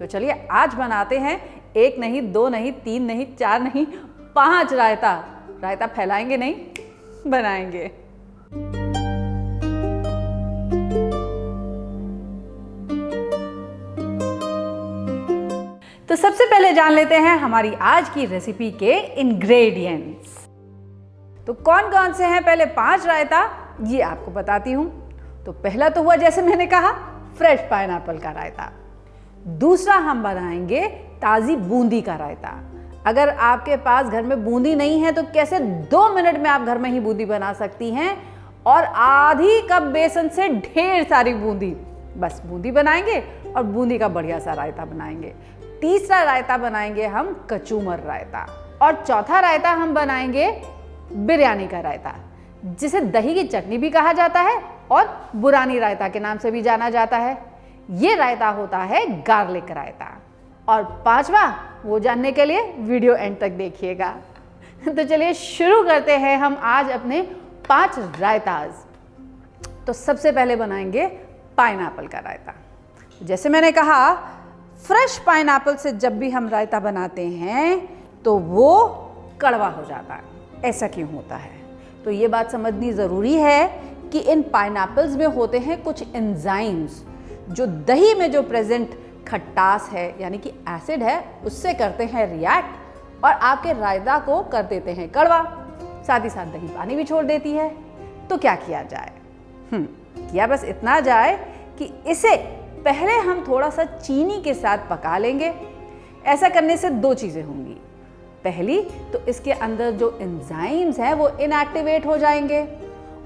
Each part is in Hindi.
तो चलिए आज बनाते हैं 1 नहीं, 2 नहीं, 3 नहीं, 4 नहीं, 5 रायता। रायता फैलाएंगे नहीं, बनाएंगे। तो सबसे पहले जान लेते हैं हमारी आज की रेसिपी के इंग्रेडिएंट्स। तो कौन कौन से हैं? पहले 5 रायता ये आपको बताती हूं। तो पहला तो हुआ, जैसे मैंने कहा, फ्रेश पाइनएप्पल का रायता। दूसरा हम बनाएंगे ताज़ी बूंदी का रायता। अगर आपके पास घर में बूंदी नहीं है तो कैसे 2 मिनट में आप घर में ही बूंदी बना सकती हैं, और आधी कप बेसन से ढेर सारी बूंदी। बस बूंदी बनाएंगे और बूंदी का बढ़िया सा रायता बनाएंगे। तीसरा रायता बनाएंगे हम कचूमर रायता, और चौथा रायता हम बनाएंगे बिरयानी का रायता, जिसे दही की चटनी भी कहा जाता है और बुरानी रायता के नाम से भी जाना जाता है। ये रायता होता है गार्लिक रायता। और 5वां, वो जानने के लिए वीडियो एंड तक देखिएगा। तो चलिए शुरू करते हैं हम आज अपने 5 रायताज। तो सबसे पहले बनाएंगे पाइनएप्पल का रायता। जैसे मैंने कहा, फ्रेश पाइनएप्पल से जब भी हम रायता बनाते हैं तो वो कड़वा हो जाता है। ऐसा क्यों होता है? तो ये बात समझनी ज़रूरी है कि इन पाइनएप्पल्स में होते हैं कुछ एंजाइम्स जो दही में जो प्रेजेंट खट्टास है, यानी कि एसिड है, उससे करते हैं रिएक्ट और आपके रायता को कर देते हैं कड़वा। साथ ही साथ दही पानी भी छोड़ देती है। तो क्या किया जाए? किया बस इतना जाए कि इसे पहले हम थोड़ा सा चीनी के साथ पका लेंगे। ऐसा करने से 2 चीज़ें होंगी। पहली तो इसके अंदर जो एंजाइम्स हैं वो इनएक्टिवेट हो जाएंगे,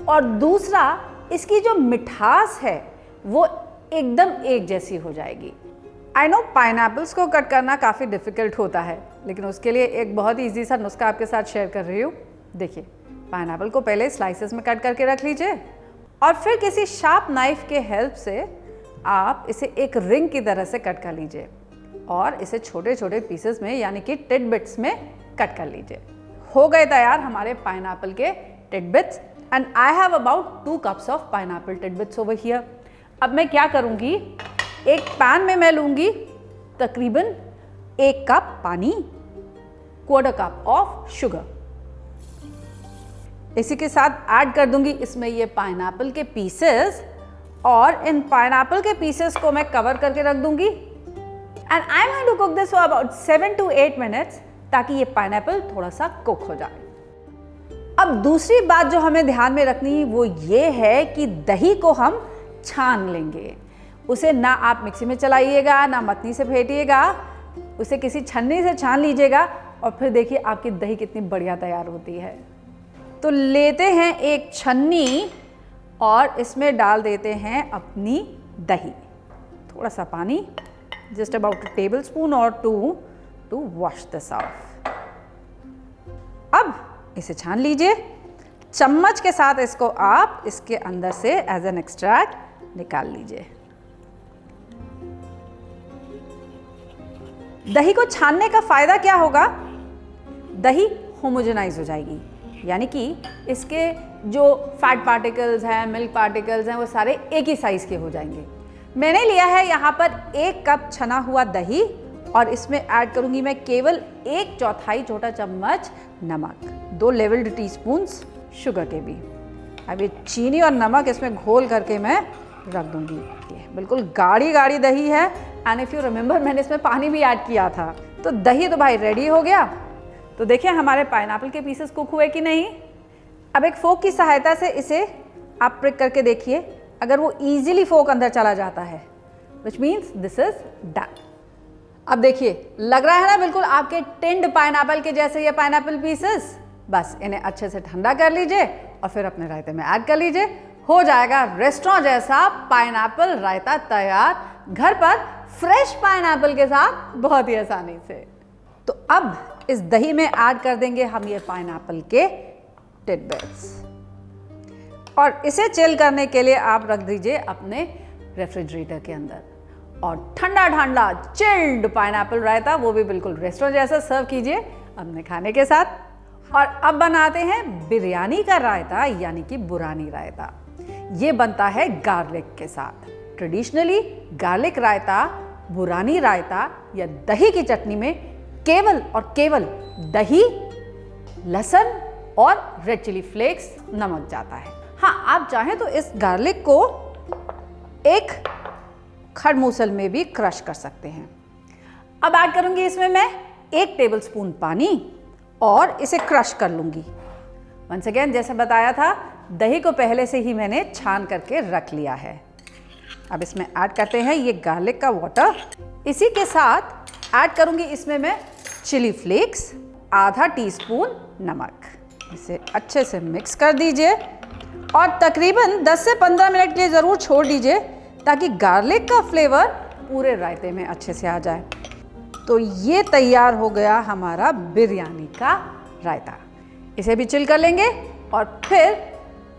और दूसरा इसकी जो मिठास है वो एकदम एक जैसी हो जाएगी। आई नो पाइनएप्पल्स को कट करना काफ़ी डिफ़िकल्ट होता है, लेकिन उसके लिए एक बहुत ही ईजी सा नुस्खा आपके साथ शेयर कर रही हूँ। देखिए, पाइनएप्पल को पहले स्लाइसेस में कट करके रख लीजिए, और फिर किसी शार्प नाइफ के हेल्प से आप इसे एक रिंग की तरह से कट कर लीजिए, और इसे छोटे छोटे पीसेस में, यानी कि टिटबिट्स में कट कर लीजिए। हो गए तैयार हमारे पाइनएप्पल के titbits, and I have about 2 cups of pineapple titbits over here. अब मैं क्या करूंगी, एक पैन में मैं लूंगी तकरीबन 1 कप पानी, 1/4 कप ऑफ शुगर। इसी के साथ ऐड कर दूंगी इसमें ये पाइनएप्पल के पीसेस, और इन पाइनएप्पल के पीसेस को मैं कवर करके रख दूंगी। And I am going to cook this for about 7 to 8 minutes, ताकि ये पाइनएप्पल थोड़ा सा कुक हो जाए। अब दूसरी बात जो हमें ध्यान में रखनी है वो ये है कि दही को हम छान लेंगे। उसे ना आप मिक्सी में चलाइएगा, ना मथनी से फेंटिएगा, उसे किसी छन्नी से छान लीजिएगा, और फिर देखिए आपकी दही कितनी बढ़िया तैयार होती है। तो लेते हैं एक छन्नी और इसमें डाल देते हैं अपनी दही, थोड़ा सा पानी, just about 1 tablespoon or 2 to wash this off। अब इसे छान लीजिए। चम्मच के साथ इसको आप इसके अंदर से एज एन एक्सट्रैक्ट निकाल लीजिए। दही को छानने का फायदा क्या होगा? दही होमोजेनाइज हो जाएगी, यानी कि इसके जो फैट पार्टिकल्स हैं, मिल्क पार्टिकल्स हैं, वो सारे एक ही साइज के हो जाएंगे। मैंने लिया है यहाँ पर 1 कप छना हुआ दही, और इसमें ऐड करूँगी मैं केवल 1/4 छोटा चम्मच नमक, 2 लेवल्ड टीस्पून्स शुगर के भी। अब ये चीनी और नमक इसमें घोल करके मैं रख दूँगी। ये बिल्कुल गाढ़ी गाढ़ी दही है, एंड इफ़ यू रिमेंबर मैंने इसमें पानी भी ऐड किया था। तो दही तो भाई रेडी हो गया। तो देखिए हमारे पाइनएप्पल के पीसेस कुक हुए कि नहीं। अब एक फोक की सहायता से इसे आप प्रिक करके देखिए। अगर वो इजीली फोक अंदर चला जाता है, which means this is done. अब देखिए, लग रहा है ना बिल्कुल आपके टिन्ड पाइनएप्पल के जैसे ये पाइनएप्पल पीसेस। बस इन्हें अच्छे से ठंडा कर लीजिए और फिर अपने रायते में ऐड कर लीजिए। हो जाएगा रेस्टोरेंट जैसा पाइनएप्पल रायता तैयार, घर पर फ्रेश पाइनएप्पल के साथ बहुत ही आसानी से। तो अब इस दही में ऐड कर देंगे हम ये पाइनएप्पल के टिटबिट्स, और इसे चिल करने के लिए आप रख दीजिए अपने रेफ्रिजरेटर के अंदर। और ठंडा ठंडा चिल्ड पाइनएप्पल रायता, वो भी बिल्कुल रेस्टोरेंट जैसा सर्व कीजिए अपने खाने के साथ। और अब बनाते हैं बिरयानी का रायता, यानी कि बुरानी रायता। ये बनता है गार्लिक के साथ। ट्रेडिशनली गार्लिक रायता बुरानी रायता या दही की चटनी में केवल और केवल दही, लहसुन और रेड चिली फ्लेक्स, नमक जाता है। हाँ, आप चाहें तो इस गार्लिक को एक खड़मूसल में भी क्रश कर सकते हैं। अब ऐड करूंगी इसमें मैं 1 टेबलस्पून पानी और इसे क्रश कर लूंगी। वंस अगेन, जैसे बताया था, दही को पहले से ही मैंने छान करके रख लिया है। अब इसमें ऐड करते हैं ये गार्लिक का वाटर। इसी के साथ ऐड करूंगी इसमें मैं चिली फ्लेक्स, आधा टीस्पून नमक। इसे अच्छे से मिक्स कर दीजिए और तकरीबन 10 से 15 मिनट के लिए ज़रूर छोड़ दीजिए ताकि गार्लिक का फ्लेवर पूरे रायते में अच्छे से आ जाए। तो ये तैयार हो गया हमारा बिरयानी का रायता। इसे भी चिल कर लेंगे और फिर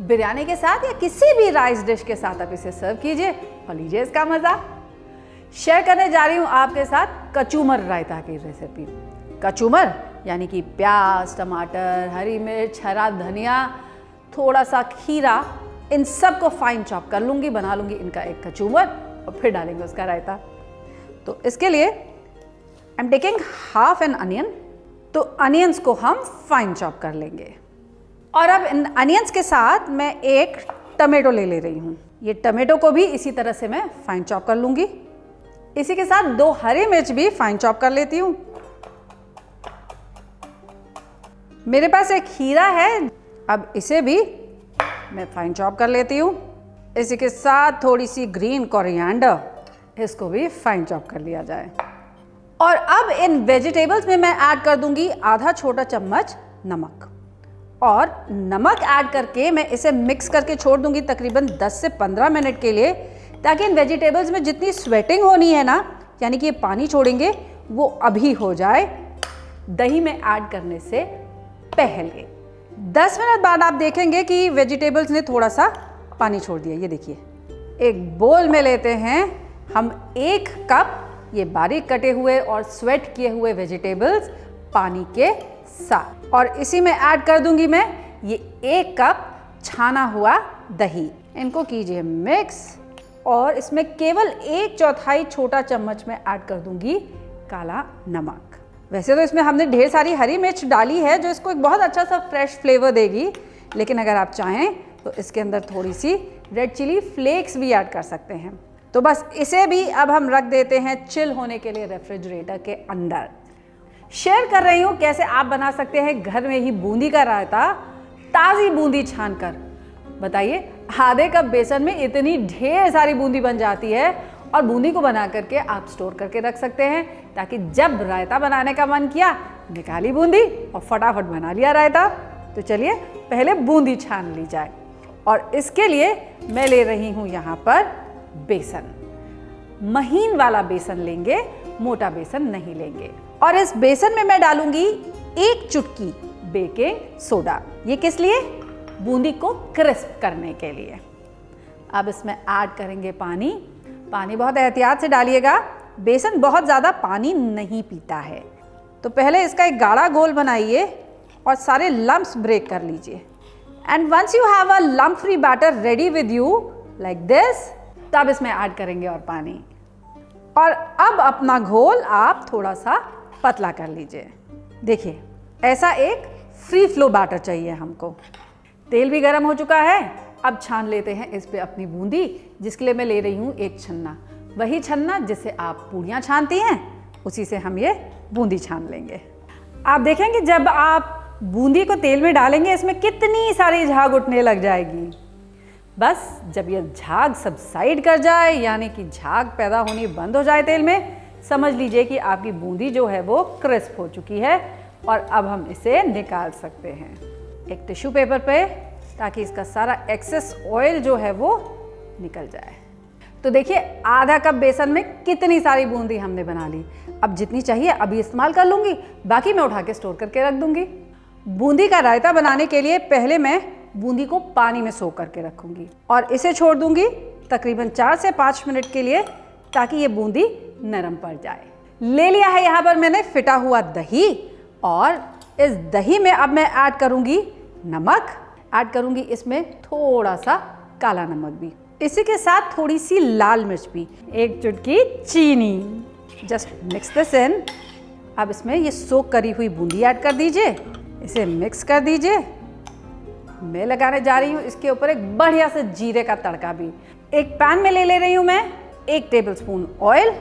बिरयानी के साथ या किसी भी राइस डिश के साथ आप इसे सर्व कीजिए और लीजिए इसका मज़ा। शेयर करने जा रही हूँ आपके साथ कचूमर रायता की रेसिपी। कचूमर यानी कि प्याज, टमाटर, हरी मिर्च, हरा धनिया, थोड़ा सा खीरा, इन सब को फाइन चॉप कर लूँगी, बना लूँगी इनका एक कचूमर और फिर डालेंगे उसका रायता। तो इसके लिए I am taking half an onion. तो अनियंस को हम फाइन चॉप कर लेंगे। और अब इन अनियंस के साथ मैं एक टमाटो ले रही हूँ। ये टमाटो को भी इसी तरह से मैं फाइन चॉप कर लूँगी। इसी के साथ 2 हरी मिर्च भी फाइन चॉप कर लेती हूँ। मेरे पास एक खीरा है, अब इसे भी मैं फाइन चॉप कर लेती हूँ। इसी के साथ थोड़ी सी ग्रीन कोरिएंडर, इसको भी फाइन चॉप कर लिया जाए। और अब इन वेजिटेबल्स में मैं ऐड कर दूंगी आधा छोटा चम्मच नमक। और नमक ऐड करके मैं इसे मिक्स करके छोड़ दूंगी तकरीबन 10 से 15 मिनट के लिए, ताकि इन वेजिटेबल्स में जितनी स्वेटिंग होनी है ना, यानी कि ये पानी छोड़ेंगे, वो अभी हो जाए दही में ऐड करने से पहले। 10 मिनट बाद आप देखेंगे कि वेजिटेबल्स ने थोड़ा सा पानी छोड़ दिया। ये देखिए, एक बोल में लेते हैं हम 1 कप ये बारीक कटे हुए और स्वेट किए हुए वेजिटेबल्स पानी के साथ, और इसी में ऐड कर दूंगी मैं ये 1 कप छाना हुआ दही। इनको कीजिए मिक्स और इसमें केवल 1/4 छोटा चम्मच में ऐड कर दूंगी काला नमक। वैसे तो इसमें हमने ढेर सारी हरी मिर्च डाली है जो इसको एक बहुत अच्छा सा फ्रेश फ्लेवर देगी, लेकिन अगर आप चाहें तो इसके अंदर थोड़ी सी रेड चिली फ्लेक्स भी ऐड कर सकते हैं। तो बस इसे भी अब हम रख देते हैं चिल होने के लिए रेफ्रिजरेटर के अंदर। शेयर कर रही हूँ कैसे आप बना सकते हैं घर में ही बूंदी का रायता, ताज़ी बूंदी छानकर। बताइए, आधे कप बेसन में इतनी ढेर सारी बूंदी बन जाती है, और बूंदी को बना करके आप स्टोर करके रख सकते हैं ताकि जब रायता बनाने का मन किया, निकाली बूंदी और फटाफट बना लिया रायता। तो चलिए पहले बूंदी छान ली जाए, और इसके लिए मैं ले रही हूँ यहाँ पर बेसन। महीन वाला बेसन लेंगे, मोटा बेसन नहीं लेंगे। और इस बेसन में मैं डालूंगी 1 चुटकी बेकिंग सोडा। ये किस लिए? बूंदी को क्रिस्प करने के लिए। अब इसमें ऐड करेंगे पानी। पानी बहुत एहतियात से डालिएगा, बेसन बहुत ज़्यादा पानी नहीं पीता है। तो पहले इसका एक गाढ़ा घोल बनाइए और सारे लम्प्स ब्रेक कर लीजिए। And once you have a lump free batter ready with you like this, तब इसमें ऐड करेंगे और पानी। और अब अपना घोल आप थोड़ा सा पतला कर लीजिए। देखिए, ऐसा एक फ्री फ्लो बैटर चाहिए हमको। तेल भी गर्म हो चुका है। अब छान लेते हैं इस पे अपनी बूंदी, जिसके लिए मैं ले रही हूँ एक छन्ना। वही छन्ना जिससे आप पूड़ियाँ छानती हैं, उसी से हम ये बूंदी छान लेंगे। आप देखेंगे जब आप बूंदी को तेल में डालेंगे, इसमें कितनी सारी झाग उठने लग जाएगी। बस जब ये झाग सबसाइड कर जाए, यानी कि झाग पैदा होनी बंद हो जाए तेल में, समझ लीजिए कि आपकी बूंदी जो है वो क्रिस्प हो चुकी है, और अब हम इसे निकाल सकते हैं एक टिश्यू पेपर पे, ताकि इसका सारा एक्सेस ऑयल जो है वो निकल जाए। तो देखिए, आधा कप बेसन में कितनी सारी बूंदी हमने बना ली। अब जितनी चाहिए अभी इस्तेमाल कर लूँगी, बाकी मैं उठा के स्टोर करके रख दूँगी। बूंदी का रायता बनाने के लिए पहले मैं बूंदी को पानी में सोक करके रखूँगी और इसे छोड़ दूँगी तकरीबन 4 से 5 मिनट के लिए, ताकि ये बूंदी नरम पड़ जाए। ले लिया है यहाँ पर मैंने फिटा हुआ दही, और इस दही में अब मैं ऐड करूँगी नमक। ऐड करूँगी इसमें थोड़ा सा काला नमक भी। इसी के साथ थोड़ी सी लाल मिर्च भी, एक चुटकी चीनी। Just mix this in. अब इसमें ये सोक करी हुई बूंदी ऐड कर दीजिए, इसे मिक्स कर दीजिए। मैं लगाने जा रही हूँ इसके ऊपर एक बढ़िया से जीरे का तड़का भी। एक पैन में ले रही हूँ मैं 1 टेबलस्पून ऑयल।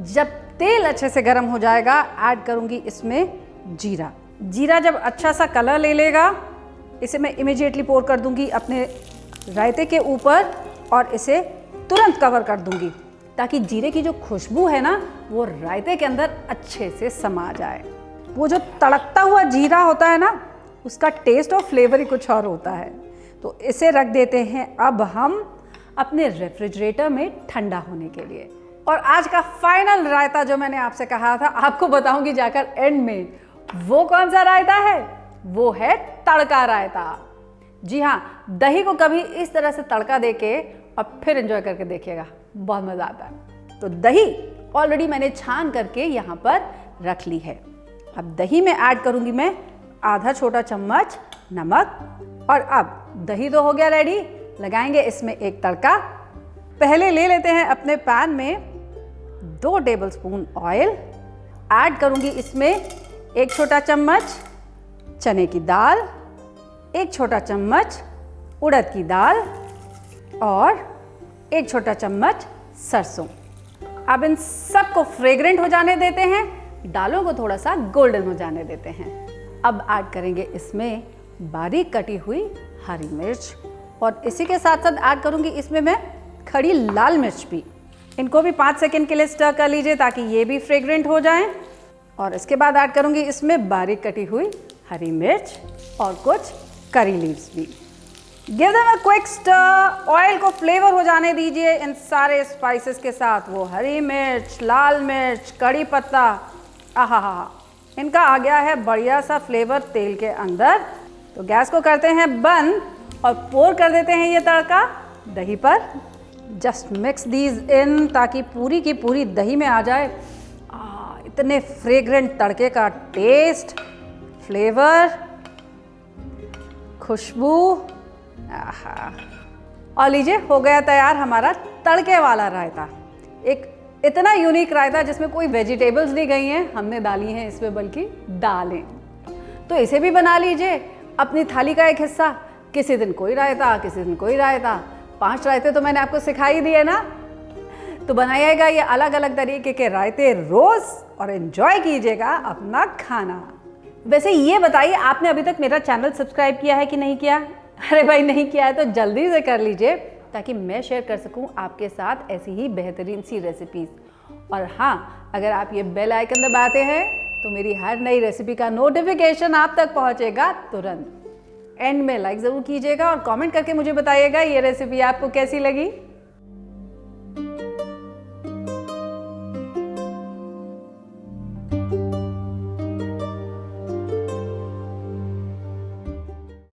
जब तेल अच्छे से गर्म हो जाएगा, ऐड करूँगी इसमें जीरा। जीरा जब अच्छा सा कलर ले लेगा, इसे मैं इमीडिएटली पोर कर दूँगी अपने रायते के ऊपर और इसे तुरंत कवर कर दूँगी, ताकि जीरे की जो खुशबू है ना, वो रायते के अंदर अच्छे से समा जाए। वो जो तड़कता हुआ जीरा होता है ना, उसका टेस्ट और फ्लेवर ही कुछ और होता है। तो इसे रख देते हैं अब हम अपने रेफ्रिजरेटर में ठंडा होने के लिए। और आज का फाइनल रायता जो मैंने आपसे कहा था, आपको बताऊंगी जाकर एंड में, वो कौन सा रायता है? वो है तड़का रायता। जी हाँ, दही को कभी इस तरह से तड़का देके और फिर एंजॉय करके देखिएगा, बहुत मज़ा आता है। तो दही ऑलरेडी मैंने छान करके यहाँ पर रख ली है। अब दही में ऐड करूँगी मैं आधा छोटा चम्मच नमक। और अब दही तो हो गया रेडी, लगाएंगे इसमें एक तड़का। पहले ले लेते हैं अपने पैन में 2 टेबलस्पून ऑयल। ऐड करूँगी इसमें 1 छोटा चम्मच चने की दाल, 1 छोटा चम्मच उड़द की दाल और 1 छोटा चम्मच सरसों। अब इन सबको फ्रेग्रेंट हो जाने देते हैं, दालों को थोड़ा सा गोल्डन हो जाने देते हैं। अब ऐड करेंगे इसमें बारीक कटी हुई हरी मिर्च और इसी के साथ साथ ऐड करूंगी इसमें मैं खड़ी लाल मिर्च भी। इनको भी 5 सेकंड के लिए स्टर कर लीजिए ताकि ये भी फ्रेग्रेंट हो जाएं। और इसके बाद ऐड करूंगी इसमें बारीक कटी हुई हरी मिर्च और कुछ करी लीव्स भी। Give them a quick stir. Oil को फ्लेवर हो जाने दीजिए इन सारे स्पाइसेस के साथ। वो हरी मिर्च, लाल मिर्च, कड़ी पत्ता, आहा, इनका आ गया है बढ़िया सा फ्लेवर तेल के अंदर। तो गैस को करते हैं बंद और पोर कर देते हैं ये तड़का दही पर। जस्ट मिक्स दीज इन ताकि पूरी की पूरी दही में आ जाए इतने फ्रेग्रेंट तड़के का टेस्ट, फ्लेवर, खुशबू। आहा, और लीजिए हो गया तैयार हमारा तड़के वाला रायता। एक इतना यूनिक रायता जिसमें कोई वेजिटेबल्स नहीं गई हैं, हमने डाली हैं इसमें बल्कि दालें। तो इसे भी बना लीजिए अपनी थाली का एक हिस्सा। किसी दिन कोई रायता, किसी दिन कोई रायता। 5 रायते तो मैंने आपको सिखा ही दिए ना। तो बनाइएगा ये अलग अलग तरीके के रायते रोज और एंजॉय कीजिएगा अपना खाना। वैसे ये बताइए, आपने अभी तक मेरा चैनल सब्सक्राइब किया है कि नहीं किया? अरे भाई, नहीं किया है तो जल्दी से कर लीजिए ताकि मैं शेयर कर सकूं आपके साथ ऐसी ही बेहतरीन सी रेसिपीज़। और हाँ, अगर आप ये बेल आइकन दबाते हैं तो मेरी हर नई रेसिपी का नोटिफिकेशन आप तक पहुंचेगा तुरंत। एंड में लाइक ज़रूर कीजिएगा और कमेंट करके मुझे बताइएगा ये रेसिपी आपको कैसी लगी।